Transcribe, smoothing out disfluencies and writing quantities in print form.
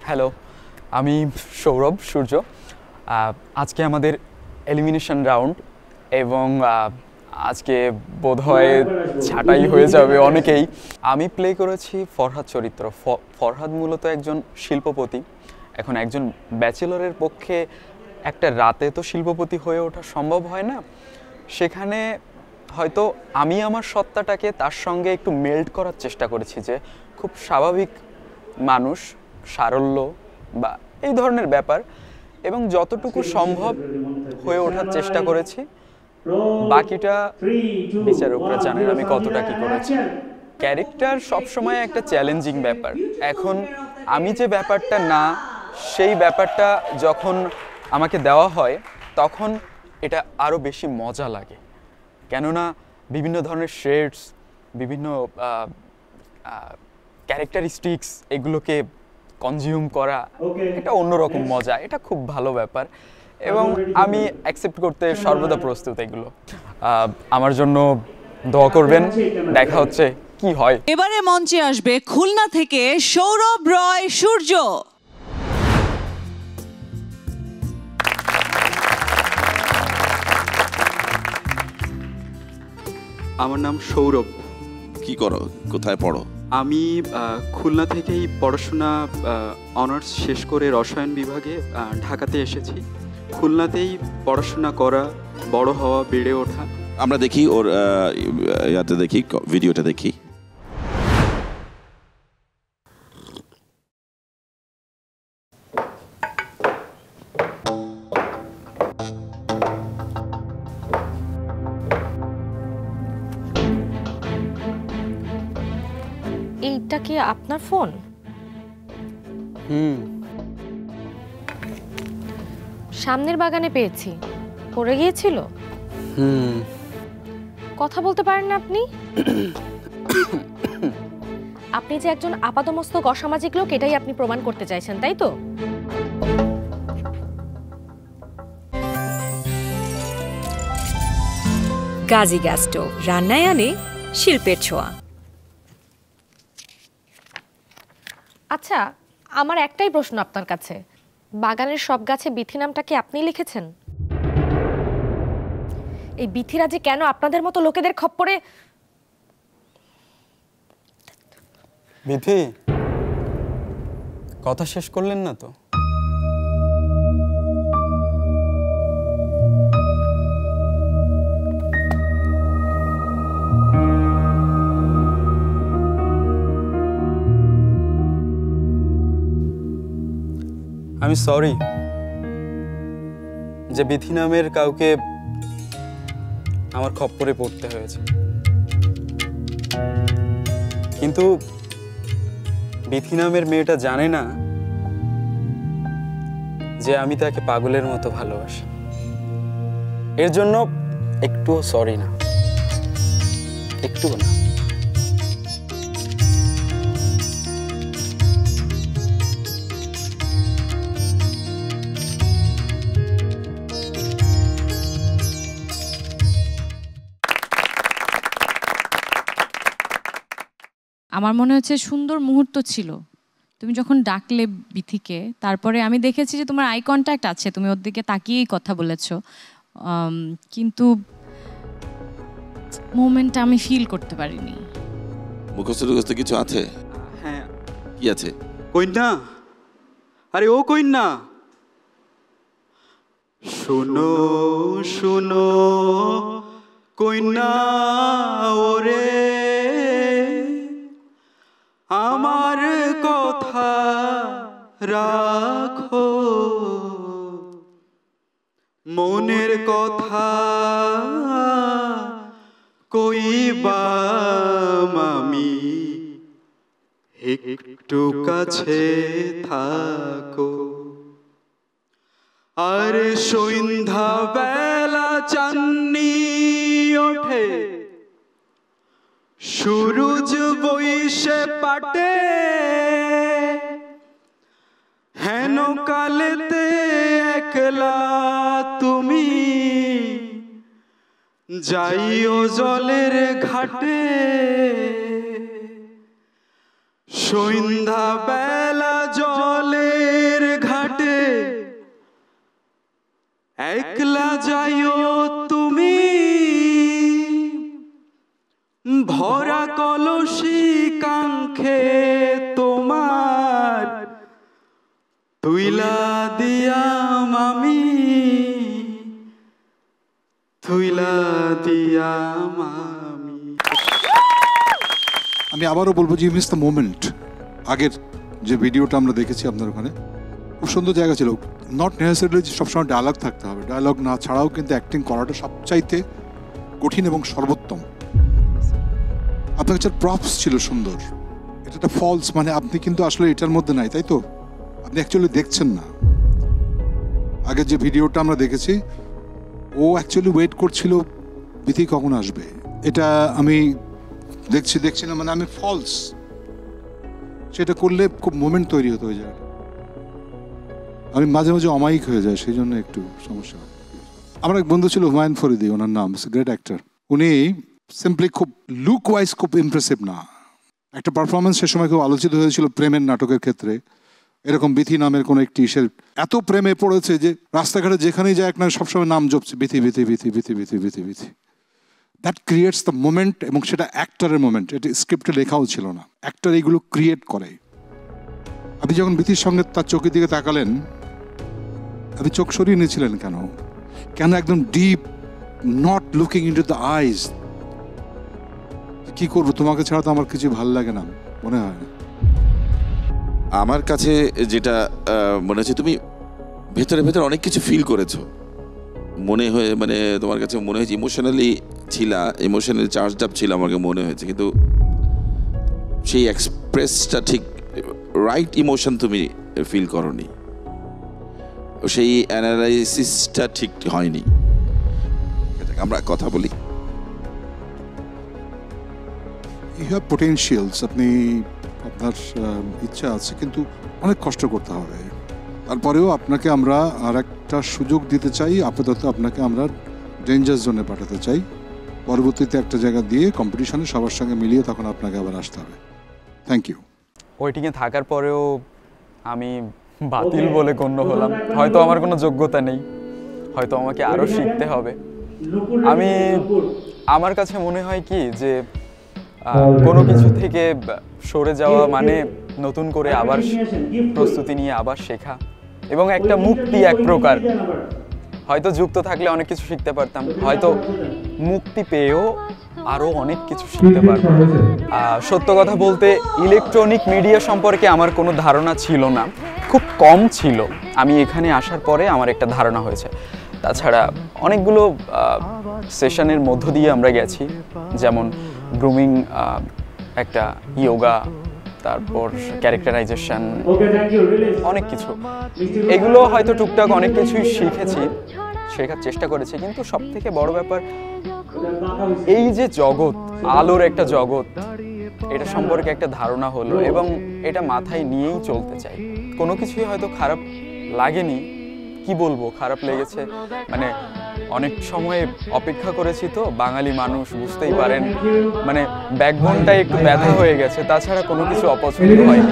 Hello, আমি সৌরভ সূর্য। আজকে আমাদের এলিমিনেশন রাউন্ড এবং আজকে বোধহয় ছাঁটাই হয়ে যাবে অনেকেই। আমি প্লে করেছি ফরহাদ চরিত্র। ফরহাদ মূলত একজন শিল্পপতি। এখন একজন ব্যাচেলরের পক্ষে একটা রাতে তো শিল্পপতি হয়ে ওঠা সম্ভব হয় না। সেখানে হয়তো আমি আমার সত্তাটাকে তার সঙ্গে একটু মেল্ট করার চেষ্টা করেছি, যে খুব স্বাভাবিক মানুষ, সারল্য বা এই ধরনের ব্যাপার, এবং যতটুকু সম্ভব হয়ে ওঠার চেষ্টা করেছি। বাকিটা বিচারকরা জানেন আমি কতটা কি করেছি। ক্যারেক্টার সবসময় একটা চ্যালেঞ্জিং ব্যাপার। এখন আমি যে ব্যাপারটা না, সেই ব্যাপারটা যখন আমাকে দেওয়া হয় তখন এটা আরও বেশি মজা লাগে। কেননা বিভিন্ন ধরনের শেডস, বিভিন্ন ক্যারেক্টারিস্টিক্স, এগুলোকে কনজিউম করা এটা অন্যরকম মজা। এটা খুব ভালো ব্যাপার এবং আমি অ্যাকসেপ্ট করতে সর্বদা প্রস্তুত। এগুলো আমার জন্য দোয়া করবেন। দেখা হচ্ছে কি হয়। এবারে মঞ্চে আসবে খুলনা থেকে সৌরভ রয় সূর্য। আমার নাম সৌরভ। কি করো, কোথায় পড়ো? আমি খুলনা থেকেই পড়াশোনা অনার্স শেষ করে রসায়ন বিভাগে ঢাকাতে এসেছি। খুলনাতেই পড়াশোনা করা, বড় হওয়া, বেড়ে ওঠা। আমরা দেখি ওর ইয়াতে দেখি, ভিডিওটা দেখি। এইটা কি আপনার ফোন? সামনের বাগানে পেয়েছি, পড়ে গিয়েছিল। কথা বলতে পারেন না আপনি? আপনি যে একজন আপাদমস্তক অসামাজিক লোক, এটাই আপনি প্রমাণ করতে চাইছেন, তাই তো? গাজী গ্যাস স্টোভ রান্নায় আনে শিল্পের ছোঁয়া। আচ্ছা, আমার একটাই প্রশ্ন আপনার কাছে, বাগানের সব গাছে বিথি নামটা কি আপনি লিখেছেন? এই বিথিরা যে কেন আপনাদের মতো লোকেদের খপ্পরে? বিথি, কথা শেষ করলেন না তো? আমি সরি যে বিথি নামের কাউকে আমার খপ্পরে পড়তে হয়েছে, কিন্তু বিথি নামের মেয়েটা জানে না যে আমি তাকে পাগলের মতো ভালোবাসি। এর জন্য একটুও সরি না, একটুও না। আমার মনে হচ্ছে সুন্দর মুহূর্ত ছিল তুমি যখন ডাকলে বিথিকে। তারপরে আমি দেখেছি যে তোমার আই কন্ট্যাক্ট আছে, তুমি ওর দিকে তাকিয়েই কথা বলেছো, কিন্তু মোমেন্টটা আমি ফিল করতে পারিনি। মুখস্থ কিছু আছে? হ্যাঁ। কি আছে? কইন্না, আরে ও কইন্না, শুনো শুনো কইন্না ওরে, আমার কথা রাখো, মনের কথা কইবাম আমি, একটু কাছে থাকো। আরে সন্ধ্যা বেলা চাঁদনি ওঠে, সূরজ বইসে পাটে, হেন কালেতে একলা তুমি যাইও জলের ঘাটে। সন্ধ্যা বেলা জলে থুইলা দিয়াম আমি, থুইলা দিয়াম আমি। আমি আবারও বলবো যে মিস দ্য মোমেন্ট। আগের যে ভিডিওটা আমরা দেখেছি আপনার ওখানে খুব সুন্দর জায়গা ছিল। নট নেসেসারিলি যে সবসময় ডায়লগ থাকতে হবে, ডায়লগ না ছাড়াও কিন্তু অ্যাক্টিং করাটা সবচাইতে কঠিন এবং সর্বোত্তম। আপনার কাছে প্রপস ছিল সুন্দর, এটা একটা ফলস, মানে আপনি কিন্তু আসলে এটার মধ্যে নাই, তাই তো? আপনি অ্যাকচুয়ালি দেখছেন না। আগের যে ভিডিওটা আমরা দেখেছি ও অ্যাকচুয়ালি ওয়েট করছিল বিথি কখন আসবে, এটা আমি দেখছি না, মানে আমি ফলস। সেটা করলে খুব মোমেন্ট তৈরি হতো ওই জায়গাটা। আমি মাঝে মাঝে অমায়িক হয়ে যায়, সেই জন্য একটু সমস্যা। আমার এক বন্ধু ছিল হুমায়ুন ফরিদি, ওনার নাম, গ্রেট অ্যাক্টর। উনি সিম্পলি খুব লুক ওয়াইজ খুব ইমপ্রেসিভ না। একটা পারফরমেন্স সে সময় খুব আলোচিত হয়েছিল প্রেমের নাটকের ক্ষেত্রে। এরকম বিথি নামের কোনো একটি ইসের এত প্রেমে পড়েছে যে রাস্তাঘাটে যেখানেই যায় না সবসময় নাম জপছে, Bithi Bithi Bithi Bithi Bithi Bithi Bithi. That creates the moment, এবং সেটা অ্যাক্টরের মোমেন্ট, এটা স্ক্রিপ্টে লেখাও ছিল না। অ্যাক্টর এইগুলো ক্রিয়েট করে। আপনি যখন বিথির সঙ্গে তার চোখের দিকে তাকালেন, আপনি চোখ সরিয়ে নিয়েছিলেন কেন? কেন একদম deep, not looking into the eyes? কি করবো, তোমাকে ছাড়া তো আমার কিছু ভালো লাগে না, মনে হয় না। আমার কাছে যেটা মনে হচ্ছে, তুমি ভেতরে ভেতরে অনেক কিছু ফিল করেছো মনে হয়ে, মানে তোমার কাছে মনে হয়েছে ইমোশনালি ছিলা, ইমোশনালি চার্জড আপ ছিল আমাকে মনে হয়েছে, কিন্তু সেই এক্সপ্রেসটা ঠিক রাইট ইমোশন তুমি ফিল করনি, সেই অ্যানালাইসিসটা ঠিক হয়নি। আমরা কথা বলি, ইউ হ্যাভ পোটেনশিয়ালস, আপনি আপনার ইচ্ছা আছে, কিন্তু অনেক কষ্ট করতে হবে। তারপরেও আপনাকে আমরা আর একটা সুযোগ দিতে চাই। আপাতত আপনাকে আমরা ডেঞ্জার জোনে পাঠাতে চাই। পরবর্তীতে একটা জায়গা দিয়ে কম্পিটিশনে সবার সঙ্গে মিলিয়ে তখন আপনাকে আবার আসতে হবে। Thank you. ওয়েটিংয়ে থাকার পরেও আমি বাতিল বলে গণ্য হলাম। হয়তো আমার কোনো যোগ্যতা নেই, হয়তো আমাকে আরও শিখতে হবে। আমার কাছে মনে হয় কি যে কোনো কিছু থেকে সরে যাওয়া মানে নতুন করে আবার প্রস্তুতি নিয়ে আবার শেখা, এবং একটা মুক্তি এক প্রকার। হয়তো যুক্ত থাকলে অনেক কিছু শিখতে পারতাম, হয়তো মুক্তি পেয়েও আরও অনেক কিছু শিখতে পারতাম। সত্য কথা বলতে ইলেকট্রনিক মিডিয়া সম্পর্কে আমার কোনো ধারণা ছিল না, খুব কম ছিল। আমি এখানে আসার পরে আমার একটা ধারণা হয়েছে। তাছাড়া অনেকগুলো সেশনের মধ্য দিয়ে আমরা গেছি, যেমন গ্রুমিং, একটা ইয়োগা, তারপর ক্যারেক্টারাইজেশন, অনেক কিছু। এগুলো হয়তো টুকটাক অনেক কিছুই শিখেছি, শেখার চেষ্টা করেছি, কিন্তু সব থেকে বড় ব্যাপার এই যে জগৎ, আলোর একটা জগৎ, এটা সম্পর্কে একটা ধারণা হলো, এবং এটা মাথায় নিয়েই চলতে চাই। কোনো কিছুই হয়তো খারাপ লাগেনি, কি বলবো, খারাপ লেগেছে মানে অনেক সময় অপেক্ষা করেছি তো, বাঙালি মানুষ বুঝতেই পারেন, মানে ব্যাকবোনটাই একটু ব্যথা হয়ে গেছে, তাছাড়া কোনো কিছু অপছন্দ হয়নি।